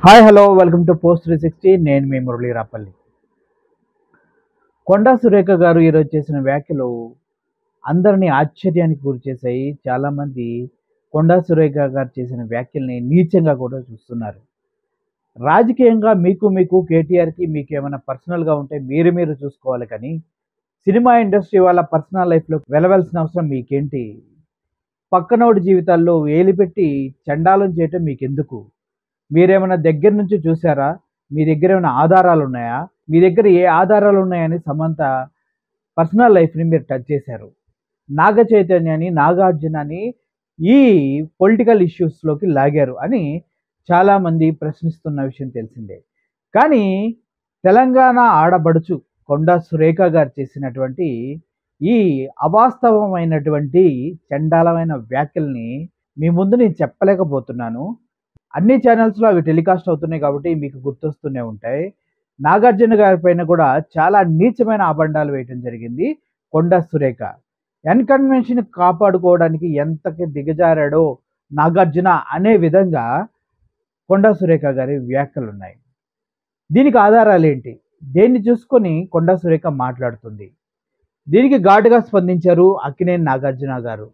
Hi hello welcome to post 360. నేను మీ మురళీ రాపల్లి. కొండా సురేఖ గారు ఈరోజు చేసిన వ్యాఖ్యలు అందరినీ ఆశ్చర్యానికి గురి చేశాయి. చాలామంది కొండా సురేఖ గారు చేసిన వ్యాఖ్యల్ని నీచంగా కూడా చూస్తున్నారు. రాజకీయంగా మీకు కేటీఆర్కి మీకు ఏమైనా పర్సనల్గా ఉంటే మీరు చూసుకోవాలి, కానీ సినిమా ఇండస్ట్రీ వాళ్ళ పర్సనల్ లైఫ్లో వెళ్ళవలసిన అవసరం మీకేంటి? పక్కనోడి జీవితాల్లో వేలు పెట్టి చండాలం చేయటం మీకెందుకు? మీరేమైనా దగ్గర నుంచి చూసారా? మీ దగ్గర ఏమైనా ఆధారాలు ఉన్నాయా? మీ దగ్గర ఏ ఆధారాలు ఉన్నాయని సమంత పర్సనల్ లైఫ్‌ని మీరు టచ్ చేశారు. నాగ చైతన్యని, నాగార్జునని ఈ పొలిటికల్ ఇష్యూస్‌లోకి లాగారు అని చాలామంది ప్రశ్నిస్తున్న విషయం తెలిసిందే. కానీ తెలంగాణ ఆడబడుచు కొండా సురేఖ గారు చేసినటువంటి ఈ అవాస్తవమైనటువంటి చండాలమైన వ్యాఖ్యల్ని మీ ముందు నేను చెప్పలేకపోతున్నాను. అన్ని ఛానల్స్‌లో అవి టెలికాస్ట్ అవుతున్నాయి కాబట్టి మీకు గుర్తొస్తూనే ఉంటాయి. నాగార్జున గారి పైన కూడా చాలా నీచమైన అబండాలు వేయటం జరిగింది కొండా సురేఖ. కన్వెన్షన్ కాపాడుకోవడానికి ఎంతకి దిగజారాడో నాగార్జున అనే విధంగా కొండా సురేఖ గారి వ్యాఖ్యలున్నాయి. దీనికి ఆధారాలేంటి? దేన్ని చూసుకొని కొండా సురేఖ మాట్లాడుతుంది? దీనికి ఘాటుగా స్పందించారు అక్కినేని నాగార్జున గారు.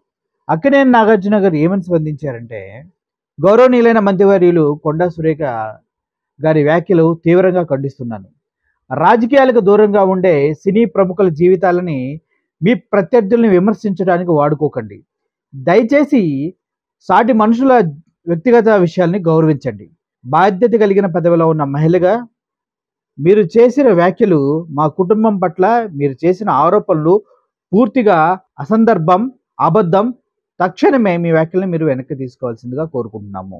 అక్కినేని నాగార్జున గారు ఏమని స్పందించారంటే, గౌరవనీయులైన మంత్రివర్యులు కొండా సురేఖ గారి వ్యాఖ్యలు తీవ్రంగా ఖండిస్తున్నాను. రాజకీయాలకు దూరంగా ఉండే సినీ ప్రముఖుల జీవితాలని మీ ప్రత్యర్థుల్ని విమర్శించడానికి వాడుకోకండి. దయచేసి సాటి మనుషుల వ్యక్తిగత విషయాల్ని గౌరవించండి. బాధ్యత కలిగిన పదవిలో ఉన్న మహిళగా మీరు చేసిన వ్యాఖ్యలు మా కుటుంబం పట్ల మీరు చేసిన ఆరోపణలు పూర్తిగా అసందర్భం, అబద్ధం. తక్షణమే మీ వ్యాఖ్యలను మీరు వెనక్కి తీసుకోవాల్సిందిగా కోరుకుంటున్నాము.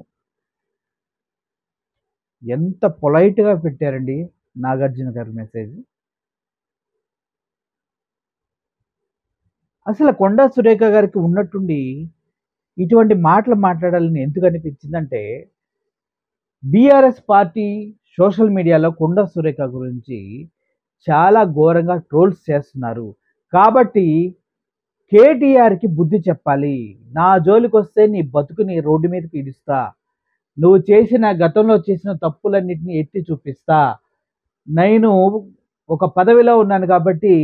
ఎంత పొలైట్‌గా పెట్టారండి నాగార్జున గారి మెసేజ్. అసలు కొండా సురేఖ గారికి ఉన్నట్టుండి ఇటువంటి మాటలు మాట్లాడాలని ఎందుకు అనిపించిందంటే, బీఆర్ఎస్ పార్టీ సోషల్ మీడియాలో కొండా సురేఖ గురించి చాలా ఘోరంగా ట్రోల్స్ చేస్తున్నారు. కాబట్టి కేటీఆర్‌కి బుద్ధి చెప్పాలి. నా జోలికొస్తే నీ బతుకుని రోడ్డు మీదకి ఈడుస్తా. నువ్వు గతంలో చేసిన తప్పులన్నిటిని ఎత్తి చూపిస్తా. నేను ఒక పదవిలో ఉన్నాను కాబట్టి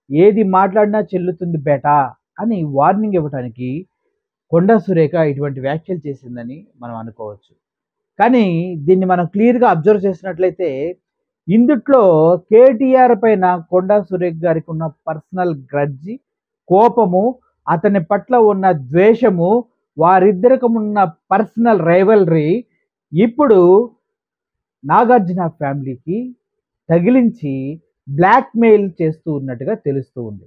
ఏది మాట్లాడినా చెల్లుతుంది బేటా అని వార్నింగ్ ఇవ్వటానికి కొండా సురేఖ ఇటువంటి వ్యాఖ్యలు చేసిందని మనం అనుకోవచ్చు. కానీ దీన్ని మనం క్లియర్‌గా అబ్జర్వ్ చేసినట్లయితే ఇందుట్లో కేటీఆర్ పైన కొండా సురేఖ గారికి ఉన్న పర్సనల్ గ్రడ్జి, కోపము, అతని పట్ల ఉన్న ద్వేషము, వారిద్దరికి ఉన్న పర్సనల్ రైవల్రీ ఇప్పుడు నాగార్జున ఫ్యామిలీకి తగిలించి బ్లాక్‌మెయిల్ చేస్తూ ఉన్నట్టుగా తెలుస్తూ ఉంది.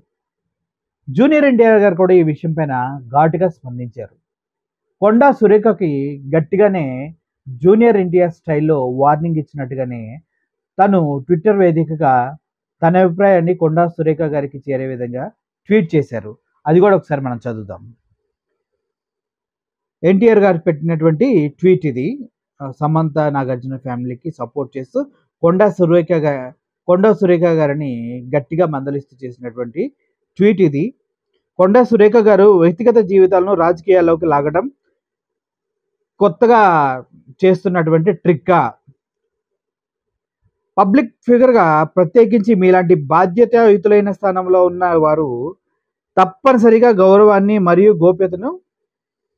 జూనియర్ ఎన్టీఆర్ గారు కూడా ఈ విషయం పైన ఘాటుగా స్పందించారు. కొండా సురేఖకి గట్టిగానే జూనియర్ ఎన్టీఆర్ స్టైల్‌లో వార్నింగ్ ఇచ్చినట్టుగానే తను ట్విట్టర్ వేదికగా తన అభిప్రాయాన్ని కొండా సురేఖ గారికి చేరే విధంగా ట్వీట్ చేశారు. అది కూడా ఒకసారి మనం చదువుదాం. ఎన్టీఆర్ గారు పెట్టినటువంటి ట్వీట్ ఇది. సమంత నాగార్జున ఫ్యామిలీకి సపోర్ట్ చేస్తూ కొండా సురేఖ గారిని గట్టిగా మందలిస్తూ చేసినటువంటి ట్వీట్ ఇది. కొండా సురేఖ గారు వ్యక్తిగత జీవితాలను రాజకీయాల్లోకి లాగడం కొత్తగా చేస్తున్నటువంటి ట్రిక్కా? పబ్లిక్ ఫిగర్‌గా ప్రత్యేకించి మీలాంటి బాధ్యతాయుతులైన స్థానంలో ఉన్న వారు తప్పనిసరిగా గౌరవాన్ని మరియు గోప్యతను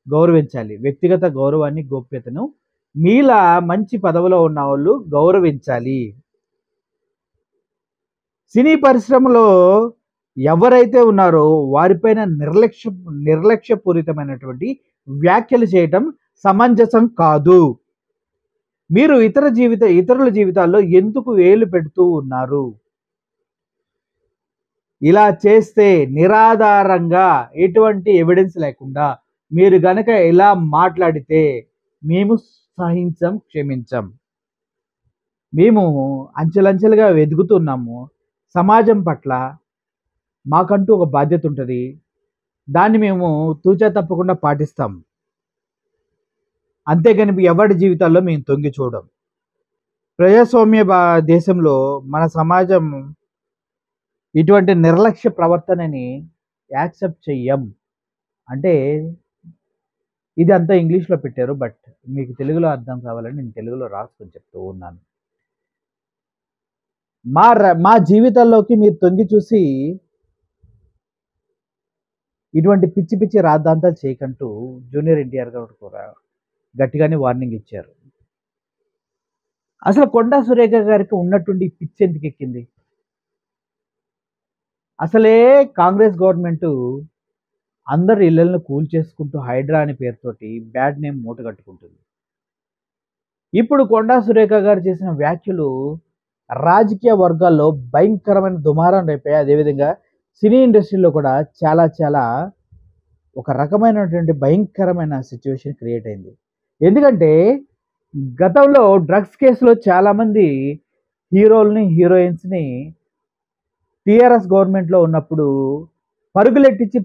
గౌరవించాలి. వ్యక్తిగత గౌరవాన్ని, గోప్యతను మీలా మంచి పదవిలో ఉన్నవాళ్ళు గౌరవించాలి. సినీ పరిశ్రమలో ఎవరైతే ఉన్నారో వారిపైన నిర్లక్ష్యపూరితమైనటువంటి వ్యాఖ్యలు చేయటం సమంజసం కాదు. మీరు ఇతరుల జీవితాల్లో ఎందుకు వేలు పెడుతూ ఉన్నారు? ఇలా చేస్తే నిరాధారంగా ఎటువంటి ఎవిడెన్స్ లేకుండా మీరు గనక ఇలా మాట్లాడితే మేము సహించం, క్షమించం. మేము అంచెలంచెలుగా వెదుగుతున్నాము. సమాజం పట్ల మాకంటూ ఒక బాధ్యత ఉంటుంది. దాన్ని మేము తూచా తప్పకుండా పాటిస్తాం. అంతేగాని ఎవరి జీవితాల్లో మేము తొంగి చూడం. ప్రజాస్వామ్య దేశంలో మన సమాజం ఇటువంటి నిర్లక్ష్య ప్రవర్తనని యాక్సెప్ట్ చెయ్యం. అంటే ఇది అంతా ఇంగ్లీష్లో పెట్టారు, బట్ మీకు తెలుగులో అర్థం కావాలని నేను తెలుగులో రాసుకొని చెప్తూ ఉన్నాను. మా జీవితాల్లోకి మీరు తొంగి చూసి ఇటువంటి పిచ్చి పిచ్చి రాద్ధాంతాలు చేయకంటూ జూనియర్ ఎన్టీఆర్ గారు కూడా గట్టిగానే వార్నింగ్ ఇచ్చారు. అసలు కొండా సురేఖ గారికి ఉన్నటువంటి పిచ్చి ఎందుకు ఎక్కింది? అసలే కాంగ్రెస్ గవర్నమెంట్ అందరి ఇళ్లను కూల్చేసుకుంటూ హైడ్రా అనే పేరుతోటి బ్యాడ్ నేమ్ మూట కట్టుకుంటుంది. ఇప్పుడు కొండా సురేఖ గారు చేసిన వ్యాఖ్యలు రాజకీయ వర్గాల్లో భయంకరమైన దుమారం రేపాయి. అదేవిధంగా సినీ ఇండస్ట్రీలో కూడా చాలా చాలా ఒక రకమైనటువంటి భయంకరమైన సిచ్యువేషన్ క్రియేట్ అయింది. ఎందుకంటే గతంలో డ్రగ్స్ కేసులో చాలామంది హీరోల్ని, హీరోయిన్స్ని టీఆర్ఎస్ గవర్నమెంట్లో ఉన్నప్పుడు పరుగులెట్టించి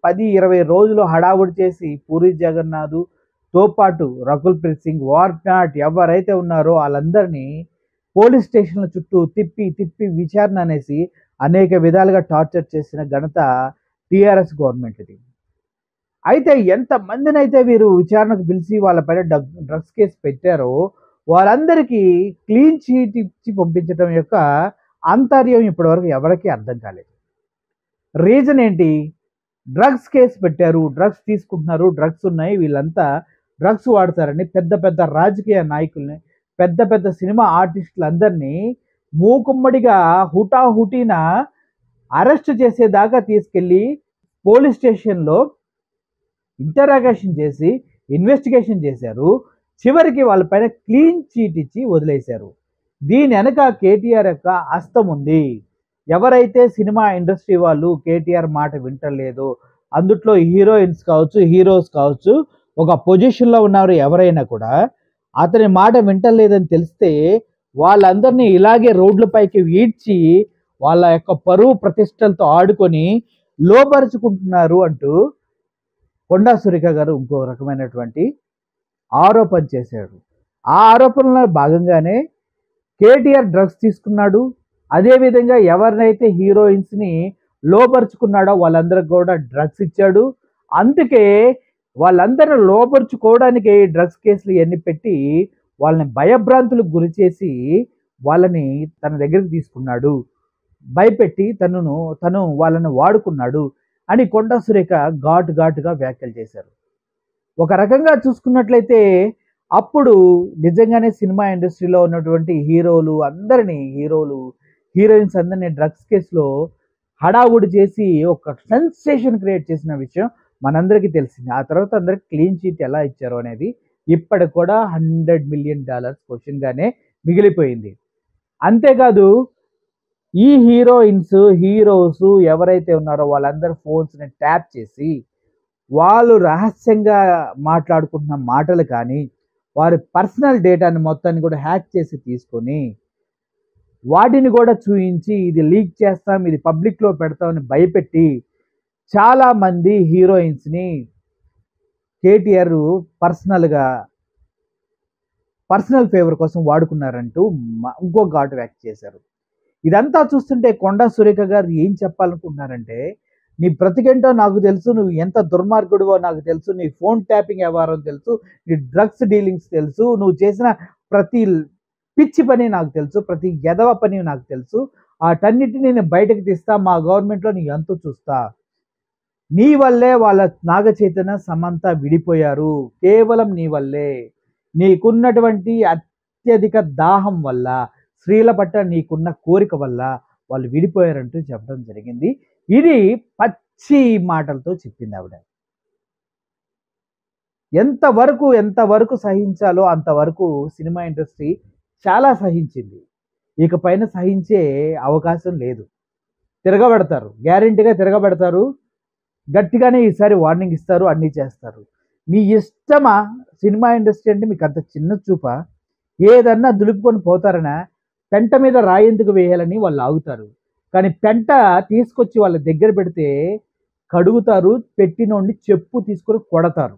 10-20 రోజులు హడావుడి చేసి పూరి జగన్నాథ్తో పాటు రకుల్ ప్రీత్ సింగ్, వార్నాట్ ఎవరైతే ఉన్నారో వాళ్ళందరినీ పోలీస్ స్టేషన్ల చుట్టూ తిప్పి విచారణ అనేసి అనేక విధాలుగా టార్చర్ చేసిన ఘనత టీఆర్ఎస్ గవర్నమెంట్ది. అయితే ఎంతమందినైతే వీరు విచారణకు పిలిచి వాళ్ళపైన డ్రగ్స్ కేసు పెట్టారో వాళ్ళందరికీ క్లీన్ చీట్ ఇచ్చి పంపించడం యొక్క ఆంతర్యం ఇప్పటివరకు ఎవరికీ అర్థం కాలేదు. రీజన్ ఏంటి? డ్రగ్స్ కేసు పెట్టారు, డ్రగ్స్ తీసుకుంటున్నారు, డ్రగ్స్ ఉన్నాయి, వీళ్ళంతా డ్రగ్స్ వాడతారని పెద్ద పెద్ద రాజకీయ నాయకుల్ని, పెద్ద పెద్ద సినిమా ఆర్టిస్టులందరినీ మూకుమ్మడిగా హుటాహుటిన అరెస్ట్ చేసేదాకా తీసుకెళ్ళి పోలీస్ స్టేషన్లో ఇంటరాగేషన్ చేసి ఇన్వెస్టిగేషన్ చేశారు. చివరికి వాళ్ళపైన క్లీన్ చీట్ ఇచ్చి వదిలేశారు. దీని వెనక కేటీఆర్ యొక్క హస్తం ఉంది. ఎవరైతే సినిమా ఇండస్ట్రీ వాళ్ళు కేటీఆర్ మాట వింటలేదో, అందుట్లో హీరోయిన్స్ కావచ్చు, హీరోస్ కావచ్చు, ఒక పొజిషన్లో ఉన్నారు ఎవరైనా కూడా అతని మాట వింటలేదని తెలిస్తే వాళ్ళందరినీ ఇలాగే రోడ్లపైకి ఈడ్చి వాళ్ళ యొక్క పరువు ప్రతిష్టలతో ఆడుకొని లోపరుచుకుంటున్నారు అంటూ కొండా సురేఖ గారు ఇంకో రకమైనటువంటి ఆరోపణ చేశాడు. ఆ ఆరోపణలో భాగంగానే కేటీఆర్ డ్రగ్స్ తీసుకున్నాడు. అదేవిధంగా ఎవరినైతే హీరోయిన్స్ని లోపరుచుకున్నాడో వాళ్ళందరికి కూడా డ్రగ్స్ ఇచ్చాడు. అందుకే వాళ్ళందరిని లోపరుచుకోవడానికి డ్రగ్స్ కేసులు ఇవన్నీ పెట్టి వాళ్ళని భయభ్రాంతులకు గురి చేసి వాళ్ళని తన దగ్గరికి తీసుకున్నాడు, భయపెట్టి తను వాళ్ళని వాడుకున్నాడు అని కొండా సురేఖ ఘాటుగా వ్యాఖ్యలు చేశారు. ఒక రకంగా చూసుకున్నట్లయితే అప్పుడు నిజంగానే సినిమా ఇండస్ట్రీలో ఉన్నటువంటి హీరోయిన్స్ అందరినీ డ్రగ్స్ కేసులో హడావుడి చేసి ఒక సెన్సేషన్ క్రియేట్ చేసిన విషయం మనందరికీ తెలిసింది. ఆ తర్వాత అందరికి క్లీన్ చీట్ ఎలా ఇచ్చారు అనేది ఇప్పటికి కూడా $100 మిలియన్ క్వశ్చన్గానే మిగిలిపోయింది. అంతేకాదు ఈ హీరోస్ ఎవరైతే ఉన్నారో వాళ్ళందరూ ఫోన్స్ని ట్యాప్ చేసి వాళ్ళు రహస్యంగా మాట్లాడుకుంటున్న మాటలు కానీ వారి పర్సనల్ డేటాని మొత్తాన్ని కూడా హ్యాక్ చేసి తీసుకొని వాటిని కూడా చూయించి ఇది లీక్ చేస్తాం, ఇది పబ్లిక్లో పెడతామని భయపెట్టి చాలామంది హీరోయిన్స్ని కేటీఆర్ పర్సనల్ ఫేవర్ కోసం వాడుకున్నారంటూ ఇంకో ఘాటు వ్యాఖ్య చేశారు. ఇదంతా చూస్తుంటే కొండా సురేఖ గారు ఏం చెప్పాలనుకుంటున్నారంటే, నీ బ్రతికేంటో నాకు తెలుసు, నువ్వు ఎంత దుర్మార్గుడివో నాకు తెలుసు, నీ ఫోన్ ట్యాపింగ్ వ్యవహారం తెలుసు, నీ డ్రగ్స్ డీలింగ్స్ తెలుసు, నువ్వు చేసిన ప్రతి పిచ్చి పని నాకు తెలుసు, ప్రతి ఎదవ పని నాకు తెలుసు, వాటన్నిటిని నేను బయటకు తీస్తా, మా గవర్నమెంట్లో నీ అంతు చూస్తా. నీ వల్లే వాళ్ళ నాగ చైతన్య సమంత విడిపోయారు, కేవలం నీ వల్లే, నీకున్నటువంటి అత్యధిక దాహం వల్ల, స్త్రీల పట్ల నీకున్న కోరిక వల్ల వాళ్ళు విడిపోయారంటూ చెప్పడం జరిగింది. ఇది పచ్చి మాటలతో చెప్పింది ఆవిడ. ఎంతవరకు సహించాలో అంతవరకు సినిమా ఇండస్ట్రీ చాలా సహించింది. ఇకపైన సహించే అవకాశం లేదు. తిరగబెడతారు, గ్యారెంటీగా తిరగబెడతారు. గట్టిగానే ఈసారి వార్నింగ్ ఇస్తారు, అన్నీ చేస్తారు. మీ ఇష్టమా? సినిమా ఇండస్ట్రీ అంటే మీకు అంత చిన్న చూపా? ఏదన్నా దులుపుకొని పోతారనా? పెంట మీద రాయేందుకు వేయాలని వాళ్ళు ఆగుతారు. కానీ పెంట తీసుకొచ్చి వాళ్ళ దగ్గర పెడితే కడుగుతారు, పెట్టినోడిని చెప్పు తీసుకొని కొడతారు.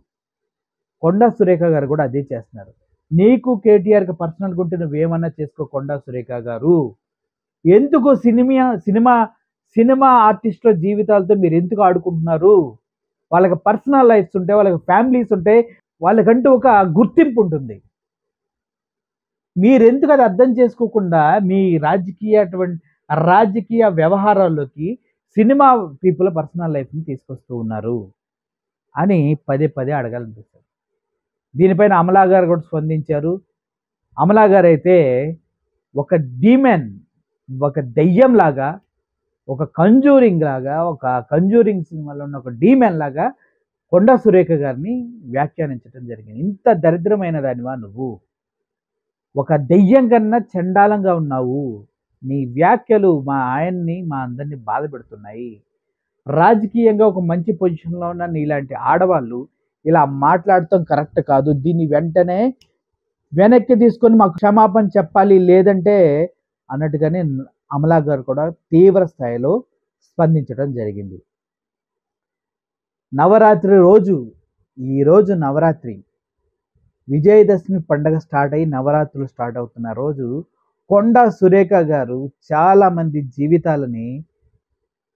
కొండా సురేఖ గారు కూడా అదే చేస్తున్నారు. నీకు కేటీఆర్కి పర్సనల్గా ఉంటే నువ్వేమన్నా చేసుకో కొండా సురేఖ గారు. ఎందుకు సినిమా ఆర్టిస్టుల జీవితాలతో మీరు ఎందుకు ఆడుకుంటున్నారు? వాళ్ళకి పర్సనల్ లైఫ్స్ ఉంటాయి, వాళ్ళకి ఫ్యామిలీస్ ఉంటాయి, వాళ్ళకంటూ ఒక గుర్తింపు ఉంటుంది. మీరెందుకు అది అర్థం చేసుకోకుండా మీ రాజకీయ వ్యవహారాల్లోకి సినిమా పీపుల్ పర్సనల్ లైఫ్‌ని తీసుకొస్తూ ఉన్నారు అని పదే పదే అడగాలనిపిస్తది. దీనిపైన అమలా గారు కూడా స్పందించారు. అమలా గారైతే ఒక డీమన్, ఒక దెయ్యంలాగా, ఒక కంజూరింగ్ లాగా, ఒక కంజూరింగ్ సినిమాలో ఉన్న ఒక డీమన్ లాగా కొండా సురేఖ గారిని వ్యాఖ్యానించడం జరిగింది. ఇంత దరిద్రమైన దానివా నువ్వు? ఒక దెయ్యం కన్నా చండాలంగా ఉన్నావు. నీ వ్యాఖ్యలు మా ఆయన్ని, మా అందరిని బాధపెడుతున్నాయి. రాజకీయంగా ఒక మంచి పొజిషన్‌లో ఉన్న నీలాంటి ఆడవాళ్ళు ఇలా మాట్లాడటం కరెక్ట్ కాదు. దీన్ని వెంటనే వెనక్కి తీసుకొని మాకు క్షమాపణ చెప్పాలి. లేదంటే అన్నట్టుగానే అమలా గారు కూడా తీవ్ర స్థాయిలో స్పందించడం జరిగింది. నవరాత్రి రోజు, ఈరోజు నవరాత్రి. విజయదశమి పండగ స్టార్ట్ అయ్యి నవరాత్రులు స్టార్ట్ అవుతున్న రోజు కొండా సురేఖ గారు చాలామంది జీవితాలని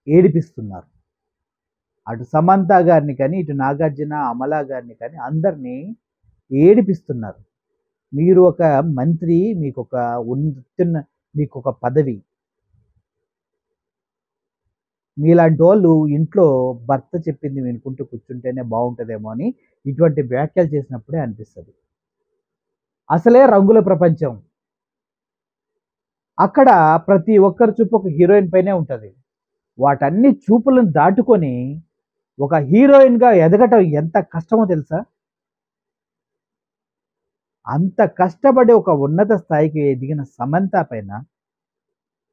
ఏడిపిస్తున్నారు. అటు సమంత గారిని కానీ, ఇటు నాగార్జున, అమలా గారిని కానీ అందరినీ ఏడిపిస్తున్నారు. మీరు ఒక మంత్రి, మీకొక పదవి. మీలాంటి వాళ్ళు ఇంట్లో భర్త చెప్పింది వినుకుంటూ కూర్చుంటేనే బాగుంటుందేమో అని ఇటువంటి వ్యాఖ్యలు చేసినప్పుడే అనిపిస్తది. అసలే రంగుల ప్రపంచం. అక్కడ ప్రతి ఒక్కరి చూపు ఒక హీరోయిన్ పైనే ఉంటది. వాటన్ని చూపులను దాటుకొని ఒక హీరోయిన్‌గా ఎదగటం ఎంత కష్టమో తెలుసా? అంత కష్టపడి ఒక ఉన్నత స్థాయికి ఎదిగిన సమంత పైన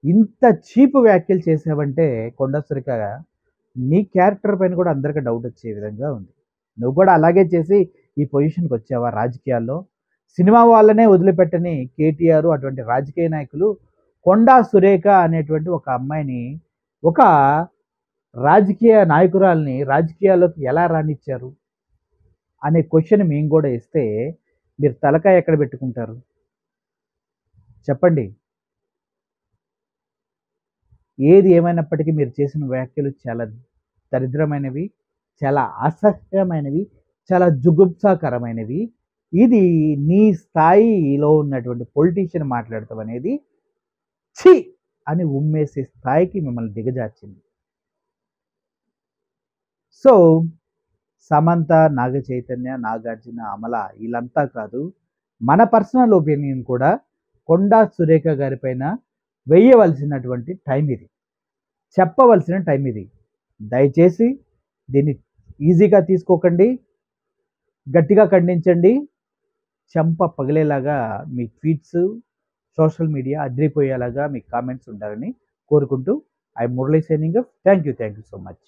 ఇంత చీప్ వ్యాఖ్యలు చేసావంటే కొండా సురేఖ, నీ క్యారెక్టర్ పైన కూడా అందరికి డౌట్ వచ్చే విధంగా ఉంది. నువ్వు కూడా అలాగే చేసి ఈ పొజిషన్‌కి వచ్చావా రాజకీయాల్లో? సినిమా వాళ్ళనే వదిలిపెట్టని కేటీఆర్ అటువంటి రాజకీయ నాయకులు కొండా సురేఖ అనేటువంటి ఒక అమ్మాయిని, ఒక రాజకీయ నాయకురాల్ని రాజకీయాల్లోకి ఎలా రానిచ్చారు? అనే క్వెషన్ మేము కూడా ఇస్తే మీరు తలకాయ ఎక్కడ పెట్టుకుంటారు? చెప్పండి. ఏది ఏమైనప్పటికీ మీరు చేసిన వ్యాఖ్యలు చాలా దరిద్రమైనవి, చాలా అసహ్యమైనవి, చాలా జుగుప్సాకరమైనవి. ఇది నీ స్థాయిలో ఉన్నటువంటి పొలిటీషియన్ మాట్లాడటం అనేది ఛీ! అని ఉమ్మేసే స్థాయికి మిమ్మల్ని దిగజార్చింది. సో, సమంత, నాగ చైతన్య, నాగార్జున, అమల ఈళ్ళంతా కాదు. మన పర్సనల్ ఒపీనియన్ కూడా కొండా సురేఖ గారి పైన వేయవలసినటువంటి టైం ఇది. చెప్పవలసిన టైం ఇది. దయచేసి దీన్ని ఈజీగా తీసుకోకండి. గట్టిగా ఖండించండి. చెంప పగిలేలాగా మీ ట్వీట్స్, సోషల్ మీడియా అదిరిపోయేలాగా మీ కామెంట్స్ ఉండాలని కోరుకుంటూ I am Murali signing off. Thank you so much.